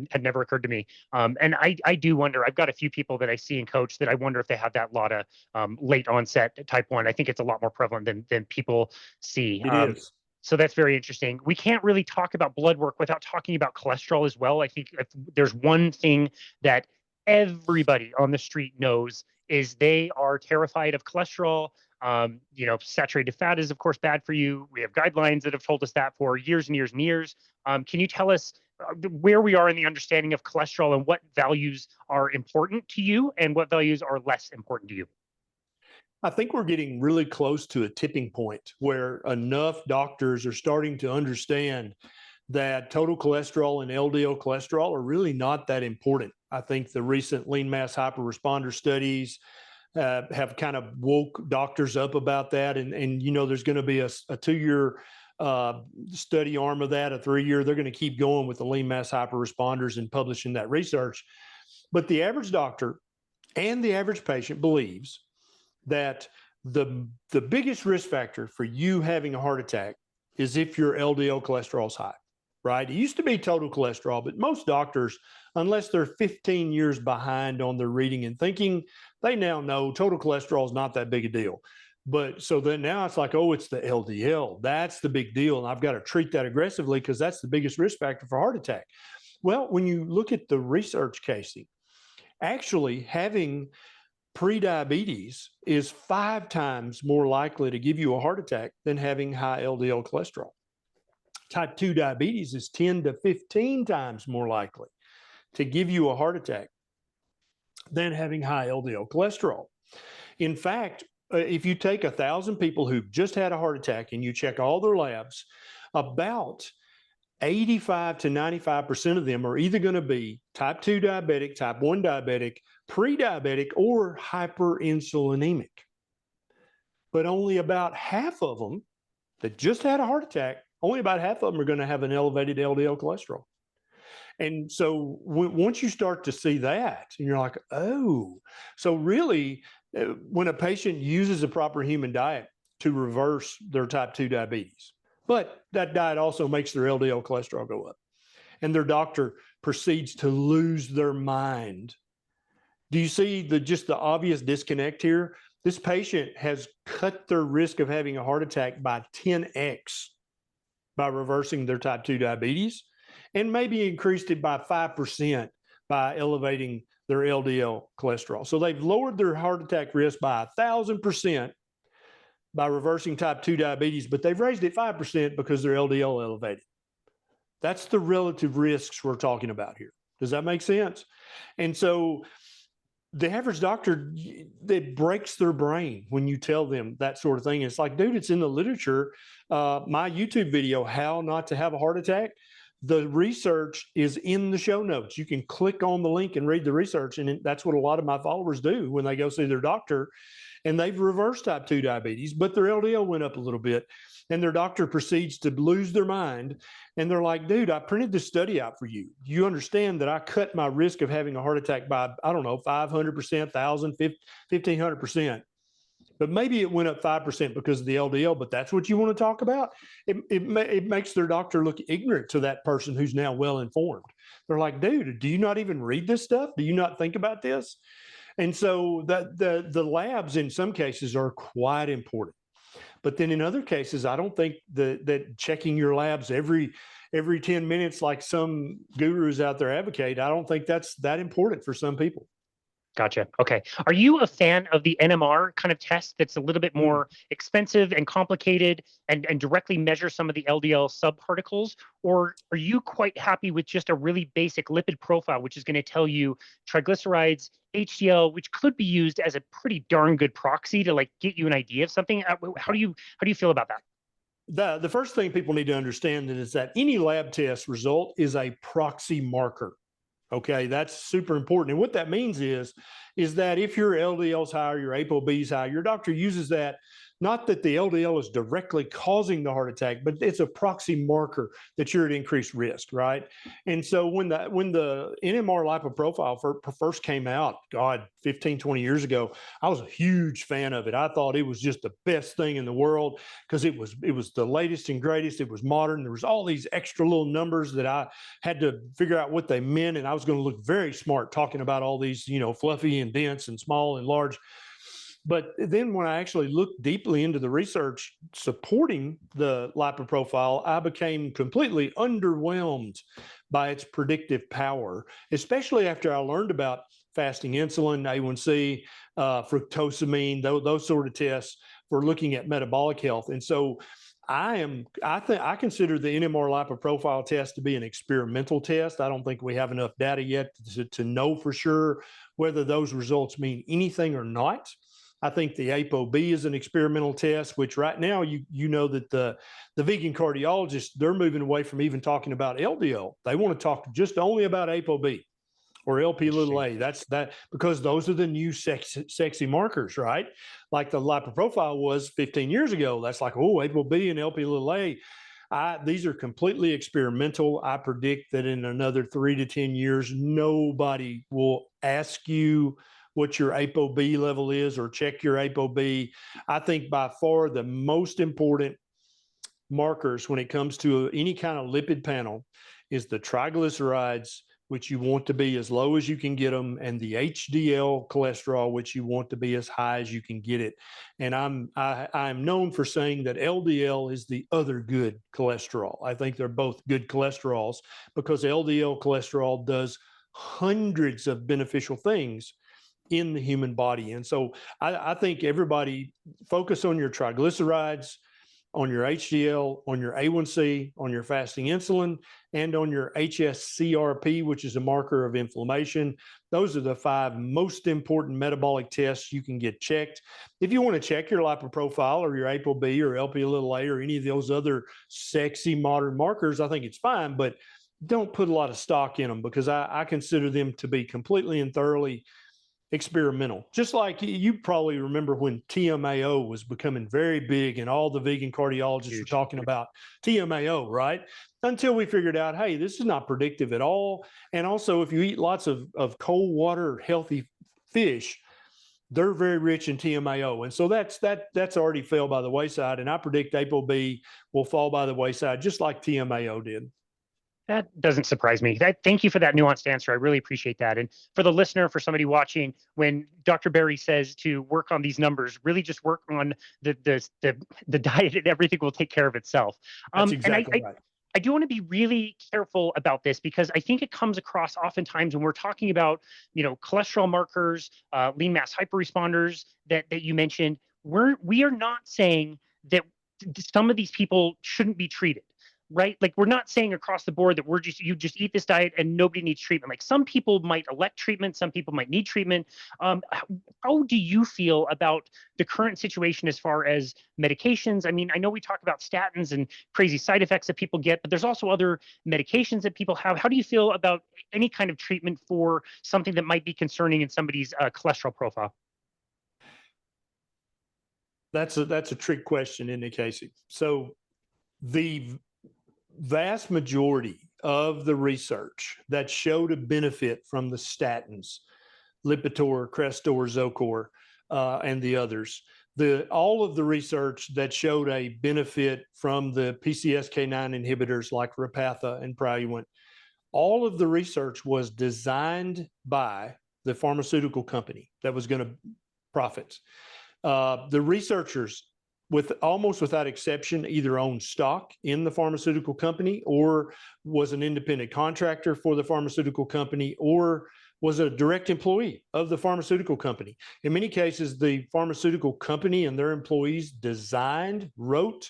had never occurred to me. And I do wonder, I've got a few people that I see and coach that I wonder if they have that lot of late onset type 1. I think it's a lot more prevalent than people see. It is. So that's very interesting. We can't really talk about blood work without talking about cholesterol as well. I think if there's one thing that everybody on the street knows, is they are terrified of cholesterol. Saturated fat is, of course, bad for you. We have guidelines that have told us that for years and years and years. Can you tell us where we are in the understanding of cholesterol and what values are important to you and what values are less important to you? I think we're getting really close to a tipping point where enough doctors are starting to understand that total cholesterol and LDL cholesterol are really not that important. I think the recent lean mass hyperresponder studies have kind of woke doctors up about that. And there's going to be a 2-year study arm of that, a 3-year. They're going to keep going with the lean mass hyperresponders and publishing that research. But the average doctor and the average patient believes that The biggest risk factor for you having a heart attack is if your LDL cholesterol is high, right? It used to be total cholesterol, but most doctors, unless they're 15 years behind on their reading and thinking, they now know total cholesterol is not that big a deal. But so then now it's like, oh, it's the LDL. That's the big deal. And I've got to treat that aggressively because that's the biggest risk factor for heart attack. Well, when you look at the research, Casey, actually having prediabetes is 5 times more likely to give you a heart attack than having high LDL cholesterol. Type 2 diabetes is 10 to 15 times more likely to give you a heart attack than having high LDL cholesterol. In fact, if you take 1,000 people who've just had a heart attack and you check all their labs, about 85 to 95% of them are either going to be type 2 diabetic, type 1 diabetic, pre-diabetic, or hyperinsulinemic. But only about half of them that just had a heart attack, only about half of them are going to have an elevated LDL cholesterol. And so once you start to see that, and you're like, oh, so really, when a patient uses a proper human diet to reverse their type 2 diabetes, but that diet also makes their LDL cholesterol go up, and their doctor proceeds to lose their mind. Do you see just the obvious disconnect here? This patient has cut their risk of having a heart attack by 10x by reversing their type 2 diabetes, and maybe increased it by 5% by elevating their LDL cholesterol. So they've lowered their heart attack risk by 1,000% by reversing type 2 diabetes, but they've raised it 5% because their LDL elevated. That's the relative risks we're talking about here. Does that make sense? And so the average doctor, it breaks their brain when you tell them that sort of thing. It's like, dude, it's in the literature. My YouTube video, How Not to Have a Heart Attack, the research is in the show notes. You can click on the link and read the research. And that's what a lot of my followers do when they go see their doctor, and they've reversed type 2 diabetes, but their LDL went up a little bit, and their doctor proceeds to lose their mind. And they're like, dude, I printed this study out for you. You understand that I cut my risk of having a heart attack by, I don't know, 500%, 1,000, 1,500%. But maybe it went up 5% because of the LDL, but that's what you want to talk about? It makes their doctor look ignorant to that person who's now well-informed. They're like, dude, do you not even read this stuff? Do you not think about this? And so the labs in some cases are quite important. But then in other cases, I don't think that checking your labs every 10 minutes, like some gurus out there advocate, I don't think that's that important for some people. Gotcha. Okay. Are you a fan of the NMR kind of test that's a little bit more expensive and complicated and directly measure some of the LDL subparticles? Or are you quite happy with just a really basic lipid profile, which is going to tell you triglycerides, HDL, which could be used as a pretty darn good proxy to like get you an idea of something? How do you feel about that? The first thing people need to understand is that any lab test result is a proxy marker. Okay, that's super important. And what that means is that if your LDL is high or your ApoB is high, your doctor uses that, not that the LDL is directly causing the heart attack, but it's a proxy marker that you're at increased risk, right? And so when the NMR lipoprofile first came out, God, 15, 20 years ago, I was a huge fan of it. I thought it was just the best thing in the world because it was the latest and greatest. It was modern. There was all these extra little numbers that I had to figure out what they meant, and I was going to look very smart talking about all these, fluffy and dense and small and large. But then when I actually looked deeply into the research supporting the lipoprofile, I became completely underwhelmed by its predictive power, especially after I learned about fasting insulin, A1C, fructosamine, those sort of tests for looking at metabolic health. And so I consider the NMR lipoprofile test to be an experimental test. I don't think we have enough data yet to know for sure whether those results mean anything or not. I think the ApoB is an experimental test, which right now you know that the vegan cardiologists, they're moving away from even talking about LDL. They want to talk just only about ApoB or LP(a). That's because those are the new sexy markers, right? Like the lipoprofile was 15 years ago. That's like, oh, ApoB and LP(a). These are completely experimental. I predict that in another 3 to 10 years, nobody will ask you what your ApoB level is or check your ApoB. I think by far the most important markers when it comes to any kind of lipid panel is the triglycerides, which you want to be as low as you can get them, and the HDL cholesterol, which you want to be as high as you can get it. And I'm known for saying that LDL is the other good cholesterol. I think they're both good cholesterols because LDL cholesterol does hundreds of beneficial things in the human body. And so I think everybody focus on your triglycerides, on your HDL, on your A1C, on your fasting insulin, and on your HSCRP, which is a marker of inflammation. Those are the 5 most important metabolic tests you can get checked. If you want to check your lipoprofile or your ApoB or LP(a) or any of those other sexy modern markers, I think it's fine, but don't put a lot of stock in them because I consider them to be completely and thoroughly experimental. Just like you probably remember when TMAO was becoming very big and all the vegan cardiologists were talking about TMAO, right? Until we figured out, hey, this is not predictive at all. And also, if you eat lots of cold water, healthy fish, they're very rich in TMAO. And so that's already fell by the wayside. And I predict ApoB will fall by the wayside, just like TMAO did. That doesn't surprise me. Thank you for that nuanced answer. I really appreciate that. And for the listener, for somebody watching, when Dr. Berry says to work on these numbers, really just work on the diet, and everything will take care of itself. That's exactly right. I do want to be really careful about this because I think it comes across oftentimes when we're talking about, cholesterol markers, lean mass hyperresponders that you mentioned. We are not saying that some of these people shouldn't be treated. Right? Like we're not saying across the board that you just eat this diet and nobody needs treatment. Like some people might elect treatment, some people might need treatment. How do you feel about the current situation as far as medications? I mean, I know we talk about statins and crazy side effects that people get, but there's also other medications that people have. How do you feel about any kind of treatment for something that might be concerning in somebody's cholesterol profile? That's a trick question, isn't it, Casey? So the vast majority of the research that showed a benefit from the statins, Lipitor, Crestor, Zocor, and the others, all of the research that showed a benefit from the PCSK9 inhibitors like Repatha and Praluent, all of the research was designed by the pharmaceutical company that was going to profit. The researchers, almost without exception, either owned stock in the pharmaceutical company or was an independent contractor for the pharmaceutical company or was a direct employee of the pharmaceutical company. In many cases, the pharmaceutical company and their employees designed, wrote,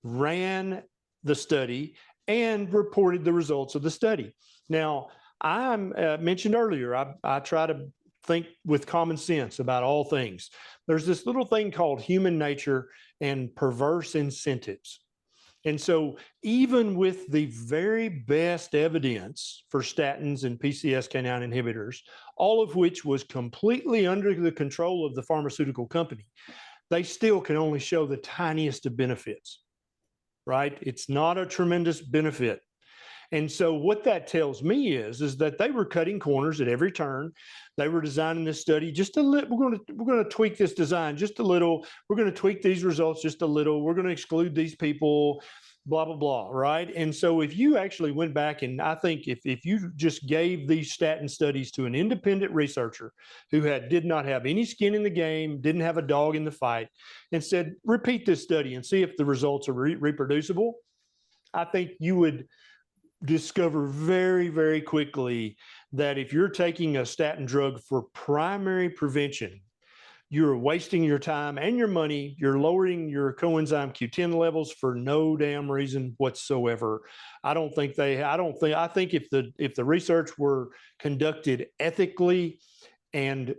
ran the study, and reported the results of the study. Now, I mentioned earlier, I try to think with common sense about all things. There's this little thing called human nature and perverse incentives. And so even with the very best evidence for statins and PCSK9 inhibitors, all of which was completely under the control of the pharmaceutical company, they still can only show the tiniest of benefits, right? It's not a tremendous benefit. And so what that tells me is that they were cutting corners at every turn. They were designing this study just a little. We're going to tweak this design just a little. We're going to tweak these results just a little. We're going to exclude these people, blah, blah, blah, right? And so if you actually went back and I think if you just gave these statin studies to an independent researcher who did not have any skin in the game, didn't have a dog in the fight, and said, repeat this study and see if the results are reproducible, I think you would discover very, very quickly that if you're taking a statin drug for primary prevention, you're wasting your time and your money. You're lowering your coenzyme Q10 levels for no damn reason whatsoever. I think if the research were conducted ethically and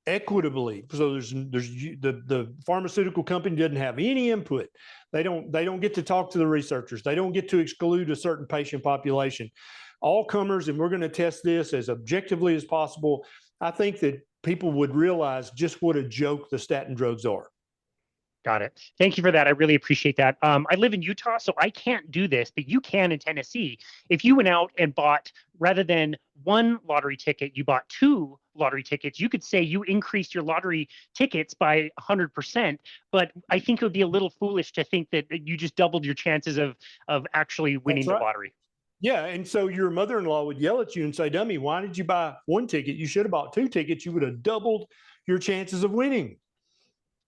equitably, so the pharmaceutical company doesn't have any input. They don't get to talk to the researchers. They don't get to exclude a certain patient population. All comers, and we're going to test this as objectively as possible. I think that people would realize just what a joke the statin drugs are. Got it. Thank you for that. I really appreciate that. I live in Utah, so I can't do this, but you can in Tennessee. If you went out and bought, rather than one lottery ticket, you bought two lottery tickets, you could say you increased your lottery tickets by 100%. But I think it would be a little foolish to think that you just doubled your chances of actually winning That's the right. lottery. Yeah. And so your mother-in-law would yell at you and say, dummy, why did you buy one ticket? You should have bought two tickets. You would have doubled your chances of winning.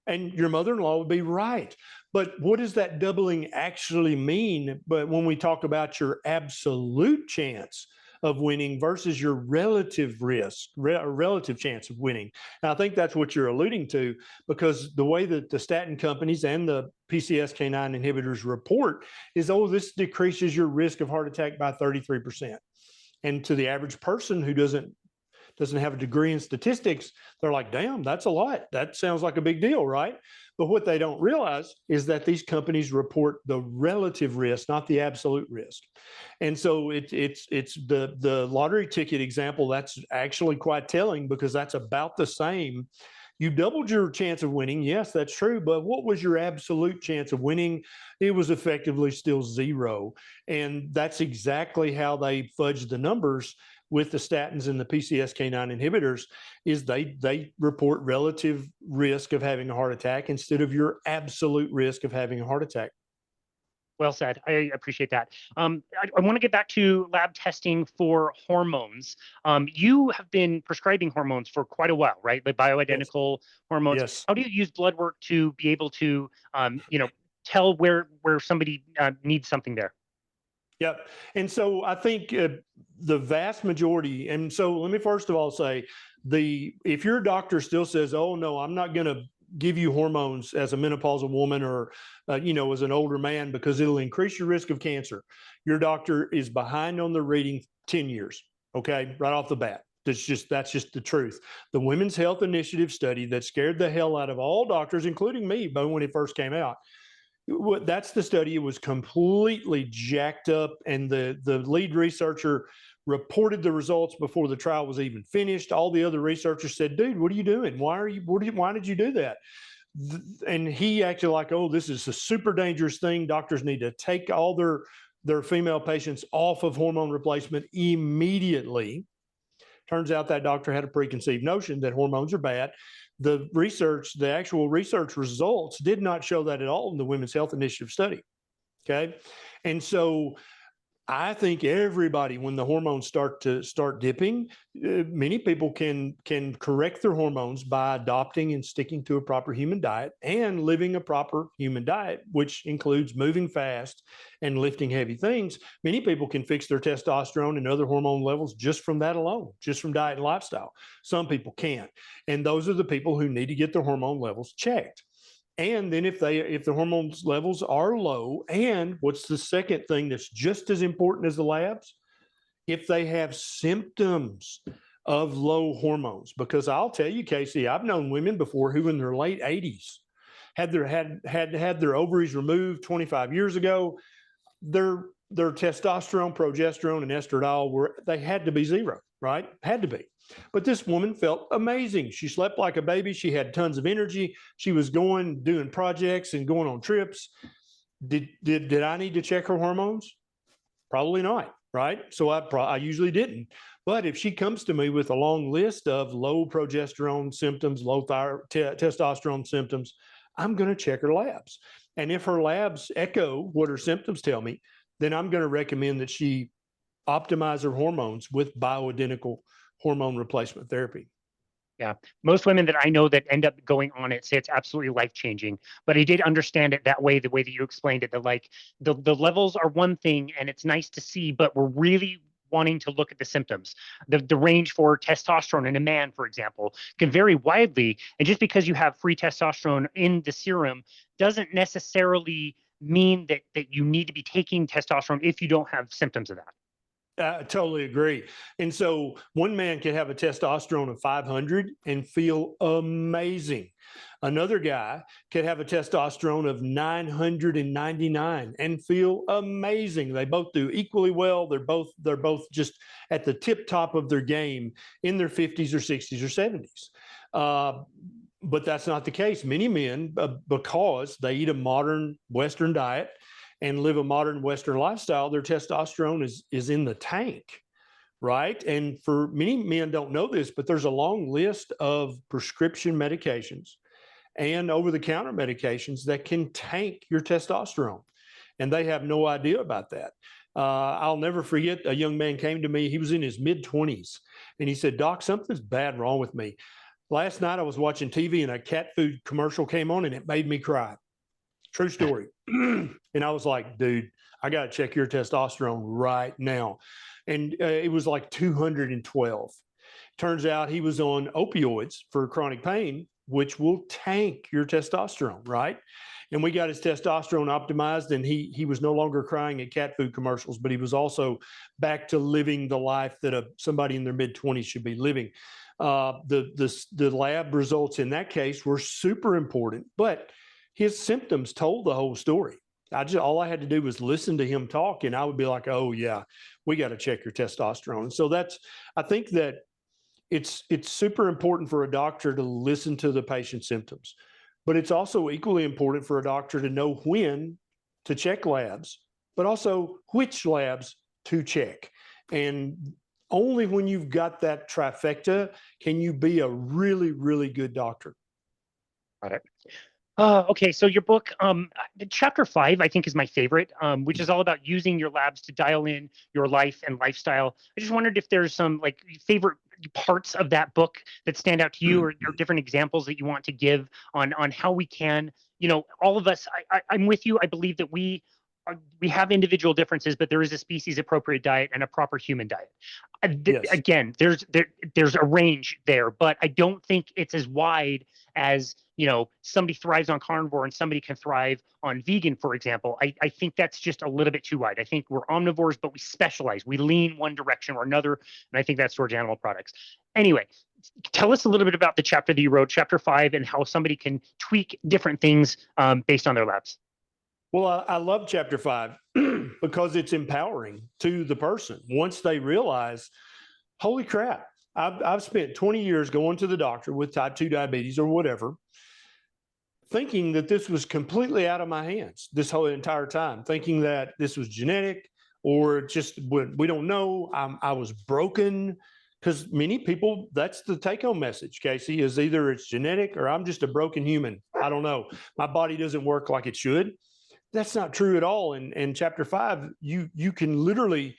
And your mother-in-law would be right. But what does that doubling actually mean? But when we talk about your absolute chance of winning versus your relative risk, relative chance of winning. And I think that's what you're alluding to, because the way that the statin companies and the PCSK9 inhibitors report is, oh, this decreases your risk of heart attack by 33%. And to the average person who doesn't have a degree in statistics, they're like, damn, that's a lot. That sounds like a big deal, right? But what they don't realize is that these companies report the relative risk, not the absolute risk. And so it's the lottery ticket example. That's actually quite telling, because that's about the same. You doubled your chance of winning. Yes, that's true. But what was your absolute chance of winning? It was effectively still zero. And that's exactly how they fudged the numbers with the statins and the PCSK9 inhibitors, is they report relative risk of having a heart attack instead of your absolute risk of having a heart attack. Well said. I appreciate that. I want to get back to lab testing for hormones. You have been prescribing hormones for quite a while, right? The Yes. bioidentical hormones. Yes. How do you use blood work to be able to, tell where somebody needs something there? Yep. And so I think the vast majority, and so let me first of all say, if your doctor still says, oh no, I'm not going to give you hormones as a menopausal woman, or as an older man, because it'll increase your risk of cancer, your doctor is behind on the reading 10 years. Okay, right off the bat. That's just the truth. The Women's Health Initiative study that scared the hell out of all doctors, including me, but when it first came out, that's the study. It was completely jacked up, and the lead researcher reported the results before the trial was even finished. All the other researchers said, dude, what are you doing? Why did you do that? And he acted like, oh, this is a super dangerous thing. Doctors need to take all their female patients off of hormone replacement immediately. Turns out that doctor had a preconceived notion that hormones are bad. The actual research results did not show that at all in the Women's Health Initiative study. Okay. And so I think everybody, when the hormones start dipping, many people can correct their hormones by adopting and sticking to a proper human diet and living a proper human diet, which includes moving fast and lifting heavy things. Many people can fix their testosterone and other hormone levels just from that alone, just from diet and lifestyle. Some people can't, and those are the people who need to get their hormone levels checked. And then if the hormones levels are low, and what's the second thing that's just as important as the labs? If they have symptoms of low hormones, because I'll tell you, Casey, I've known women before who in their late 80s had their ovaries removed 25 years ago. Their testosterone, progesterone, and estradiol they had to be zero, right? Had to be. But this woman felt amazing. She slept like a baby. She had tons of energy. She was doing projects and going on trips. Did I need to check her hormones? Probably not, right? So I usually didn't. But if she comes to me with a long list of low progesterone symptoms, low testosterone symptoms, I'm going to check her labs. And if her labs echo what her symptoms tell me, then I'm going to recommend that she optimize her hormones with bioidentical hormone replacement therapy. Yeah. Most women that I know that end up going on it say it's absolutely life-changing. But I did understand it that way, the way that you explained it, that like the levels are one thing and it's nice to see, but we're really wanting to look at the symptoms. The range for testosterone in a man, for example, can vary widely. And just because you have free testosterone in the serum doesn't necessarily mean that you need to be taking testosterone if you don't have symptoms of that. I totally agree. And so one man can have a testosterone of 500 and feel amazing. Another guy could have a testosterone of 999 and feel amazing. They both do equally well. They're both just at the tip top of their game in their 50s or 60s or 70s. But that's not the case. Many men, because they eat a modern Western diet and live a modern Western lifestyle, their testosterone is in the tank, right? And for many men don't know this, but there's a long list of prescription medications and over-the-counter medications that can tank your testosterone, and they have no idea about that. I'll never forget, a young man came to me. He was in his mid-20s, and he said, "Doc, something's bad wrong with me. Last night I was watching TV and a cat food commercial came on and it made me cry." True story. And I was like, "Dude, I got to check your testosterone right now." And it was like 212. Turns out he was on opioids for chronic pain, which will tank your testosterone, right? And we got his testosterone optimized, and he was no longer crying at cat food commercials, but he was also back to living the life that somebody in their mid-20s should be living. The lab results in that case were super important, but his symptoms told the whole story. All I had to do was listen to him talk, and I would be like, "Oh yeah, we got to check your testosterone." So I think that it's super important for a doctor to listen to the patient's symptoms, but it's also equally important for a doctor to know when to check labs, but also which labs to check. And only when you've got that trifecta can you be a really, really good doctor. Got it. Okay, so your book, chapter 5, I think is my favorite, which is all about using your labs to dial in your life and lifestyle. I just wondered if there's some like favorite parts of that book that stand out to you, or different examples that you want to give on how we can, all of us. I'm with you. I believe that we have individual differences, but there is a species appropriate diet and a proper human diet. Yes. Again, there's a range there, but I don't think it's as wide as somebody thrives on carnivore and somebody can thrive on vegan, for example. I think that's just a little bit too wide. I think we're omnivores, but we specialize. We lean one direction or another, and I think that's towards animal products. Anyway, tell us a little bit about the chapter that you wrote, chapter 5, and how somebody can tweak different things based on their labs. Well, I love chapter 5 because it's empowering to the person once they realize, holy crap, I've spent 20 years going to the doctor with type 2 diabetes or whatever, thinking that this was completely out of my hands this whole entire time, thinking that this was genetic or just we don't know. I was broken, because many people, that's the take-home message, Casey, is either it's genetic or I'm just a broken human. I don't know. My body doesn't work like it should. That's not true at all. In chapter 5, you can literally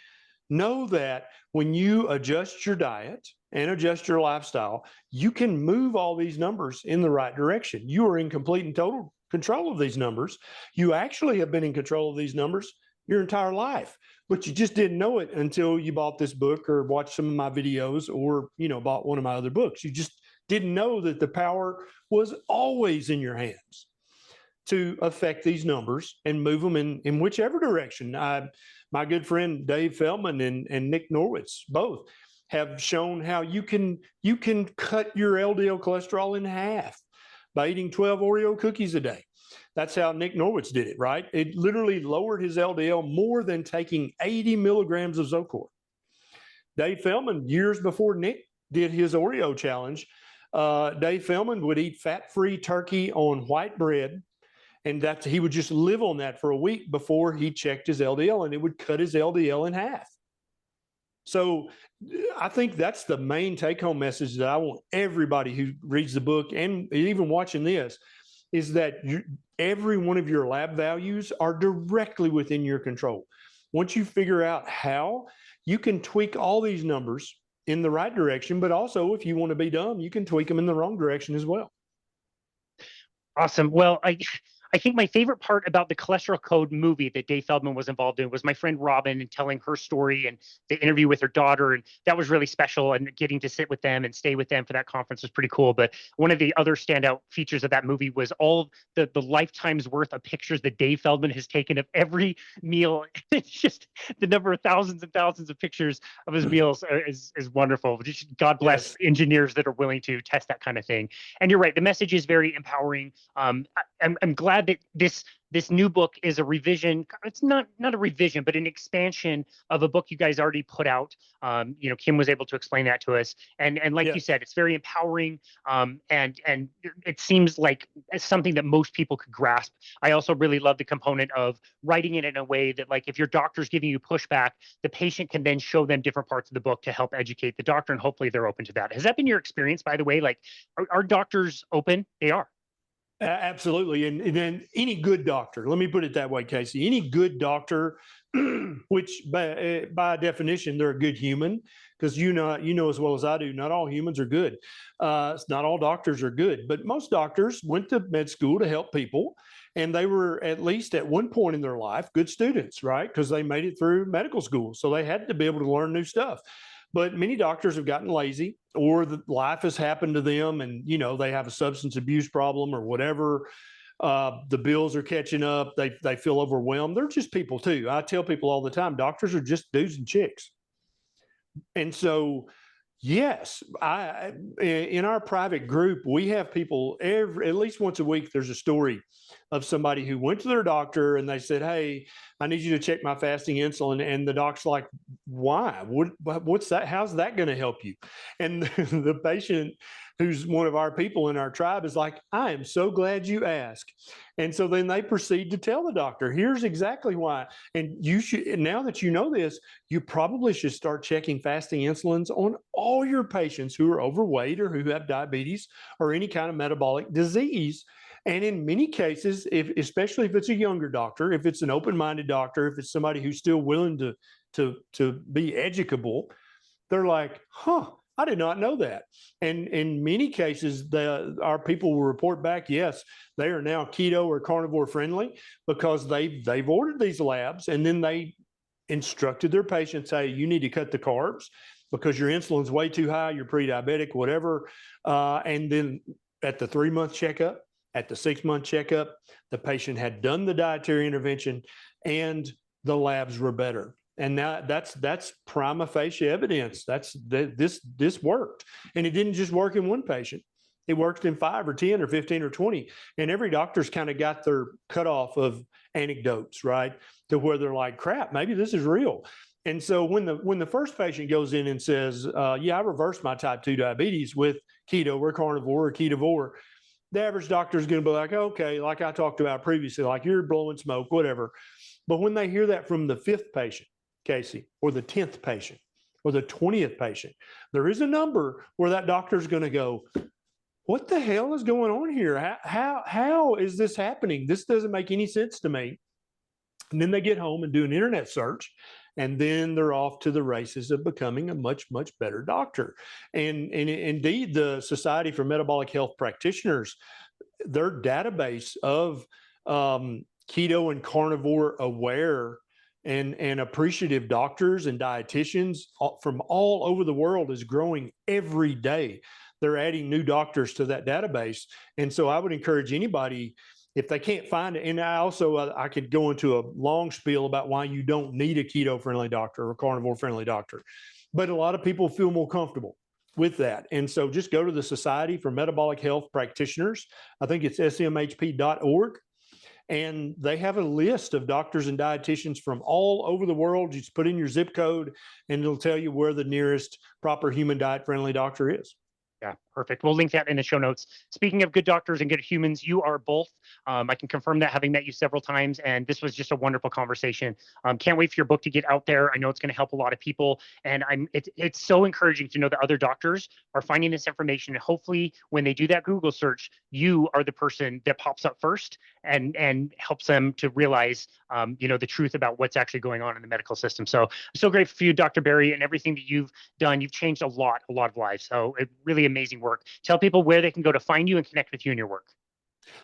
know that when you adjust your diet and adjust your lifestyle, you can move all these numbers in the right direction. You are in complete and total control of these numbers. You actually have been in control of these numbers your entire life, but you just didn't know it until you bought this book or watched some of my videos or, bought one of my other books. You just didn't know that the power was always in your hands to affect these numbers and move them in whichever direction. My good friend Dave Feldman and Nick Norwitz both have shown how you can cut your LDL cholesterol in half by eating 12 Oreo cookies a day. That's how Nick Norwitz did it, right? It literally lowered his LDL more than taking 80 milligrams of Zocor. Dave Feldman, years before Nick did his Oreo challenge, Dave Feldman would eat fat-free turkey on white bread, and he would just live on that for a week before he checked his LDL, and it would cut his LDL in half. So I think that's the main take-home message that I want everybody who reads the book and even watching this, is that every one of your lab values are directly within your control. Once you figure out how, you can tweak all these numbers in the right direction, but also if you want to be dumb, you can tweak them in the wrong direction as well. Awesome. Well, I think my favorite part about the Cholesterol Code movie that Dave Feldman was involved in was my friend Robin and telling her story and the interview with her daughter. And that was really special. And getting to sit with them and stay with them for that conference was pretty cool. But one of the other standout features of that movie was all the lifetime's worth of pictures that Dave Feldman has taken of every meal. It's just the number of thousands and thousands of pictures of his meals is wonderful. Just God bless engineers that are willing to test that kind of thing. And you're right. The message is very empowering. I'm glad that this new book is a revision. It's not a revision, but an expansion of a book you guys already put out. Kim was able to explain that to us, and like you Yes. said, it's very empowering. And it seems like it's something that most people could grasp. I also really love the component of writing it in a way that, like, if your doctor's giving you pushback, the patient can then show them different parts of the book to help educate the doctor, and hopefully they're open to that. Has that been your experience, by the way? Like, are doctors open? They are. Absolutely. And then any good doctor, let me put it that way, Casey, any good doctor, which by definition, they're a good human, because you know as well as I do, not all humans are good. Not all doctors are good, but most doctors went to med school to help people. And they were, at least at one point in their life, good students, right? Because they made it through medical school. So they had to be able to learn new stuff. But many doctors have gotten lazy, or the life has happened to them, and they have a substance abuse problem or whatever. The bills are catching up. They feel overwhelmed. They're just people too. I tell people all the time, doctors are just dudes and chicks. And so, yes, I in our private group, we have people at least once a week. There's a story of somebody who went to their doctor and they said, "Hey, I need you to check my fasting insulin." And the doc's like, "Why? What's that? How's that going to help you?" And the patient, who's one of our people in our tribe, is like, "I am so glad you asked." And so then they proceed to tell the doctor, "Here's exactly why. And you should, now that you know this, you probably should start checking fasting insulins on all your patients who are overweight or who have diabetes or any kind of metabolic disease." And in many cases, especially if it's a younger doctor, if it's an open-minded doctor, if it's somebody who's still willing to be educable, they're like, "Huh, I did not know that." And in many cases, our people will report back, yes, they are now keto or carnivore friendly, because they've ordered these labs, and then they instructed their patients, "Hey, you need to cut the carbs because your insulin's way too high, you're pre-diabetic, whatever." And then at the 3-month checkup, at the 6-month checkup, the patient had done the dietary intervention and the labs were better. And now that's prima facie evidence. This worked. And it didn't just work in one patient. It worked in 5 or 10 or 15 or 20. And every doctor's kind of got their cutoff of anecdotes, right? To where they're like, "Crap, maybe this is real." And so when the first patient goes in and says, "Yeah, I reversed my type 2 diabetes with keto or carnivore or ketovore," the average doctor is going to be like, "Okay," like I talked about previously, like, "You're blowing smoke, whatever." But when they hear that from the 5th patient, Casey, or the 10th patient, or the 20th patient, there is a number where that doctor is going to go, "What the hell is going on here? How is this happening? This doesn't make any sense to me." And then they get home and do an internet search, and then they're off to the races of becoming a much, much better doctor. And indeed, the Society for Metabolic Health Practitioners, their database of keto and carnivore aware and appreciative doctors and dietitians from all over the world is growing every day. They're adding new doctors to that database. And so I would encourage anybody, if they can't find it, and I could go into a long spiel about why you don't need a keto friendly doctor or a carnivore friendly doctor, but a lot of people feel more comfortable with that. And so just go to the Society for Metabolic Health Practitioners. I think it's smhp.org. And they have a list of doctors and dietitians from all over the world. You just put in your zip code and it'll tell you where the nearest proper human diet friendly doctor is. Yeah, perfect. We'll link that in the show notes. Speaking of good doctors and good humans, you are both. I can confirm that, having met you several times, and this was just a wonderful conversation. Can't wait for your book to get out there. I know it's going to help a lot of people, and it's so encouraging to know that other doctors are finding this information. And hopefully, when they do that Google search, you are the person that pops up first and helps them to realize, the truth about what's actually going on in the medical system. So I'm so grateful for you, Dr. Berry, and everything that you've done. You've changed a lot of lives. So it really amazing work. Tell people where they can go to find you and connect with you and your work.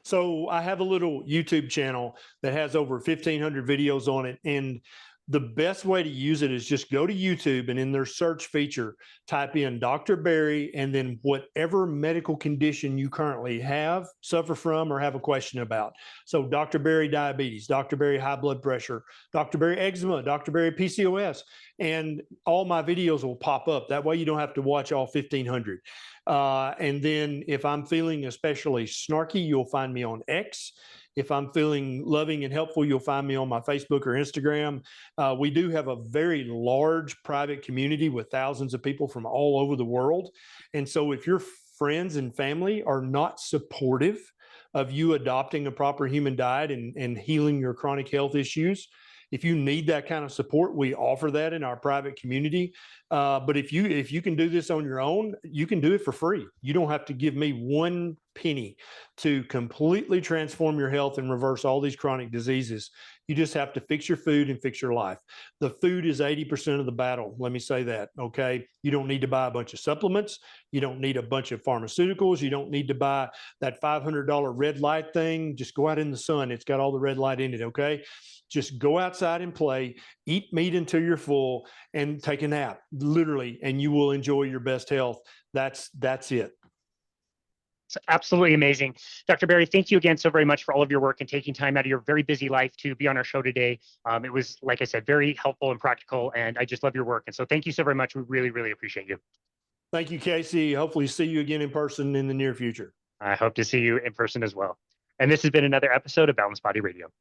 So I have a little YouTube channel that has over 1,500 videos on it. And The best way to use it is just go to YouTube and in their search feature, type in Dr. Berry and then whatever medical condition you currently have, suffer from, or have a question about. So Dr. Berry diabetes, Dr. Berry high blood pressure, Dr. Berry eczema, Dr. Berry PCOS, and all my videos will pop up. That way you don't have to watch all 1,500. And then if I'm feeling especially snarky, you'll find me on X. If I'm feeling loving and helpful, you'll find me on my Facebook or Instagram. We do have a very large private community with thousands of people from all over the world. And so if your friends and family are not supportive of you adopting a proper human diet and healing your chronic health issues, if you need that kind of support, we offer that in our private community. But if you can do this on your own, you can do it for free. You don't have to give me one penny to completely transform your health and reverse all these chronic diseases. You just have to fix your food and fix your life. The food is 80% of the battle. Let me say that. Okay. You don't need to buy a bunch of supplements. You don't need a bunch of pharmaceuticals. You don't need to buy that $500 red light thing. Just go out in the sun. It's got all the red light in it. Okay. Just go outside and play, eat meat until you're full, and take a nap, literally, and you will enjoy your best health. That's it. It's absolutely amazing. Dr. Berry, thank you again so very much for all of your work and taking time out of your very busy life to be on our show today. It was, like I said, very helpful and practical, and I just love your work. And so thank you so very much. We really, really appreciate you. Thank you, Casey. Hopefully see you again in person in the near future. I hope to see you in person as well. And this has been another episode of Balanced Body Radio.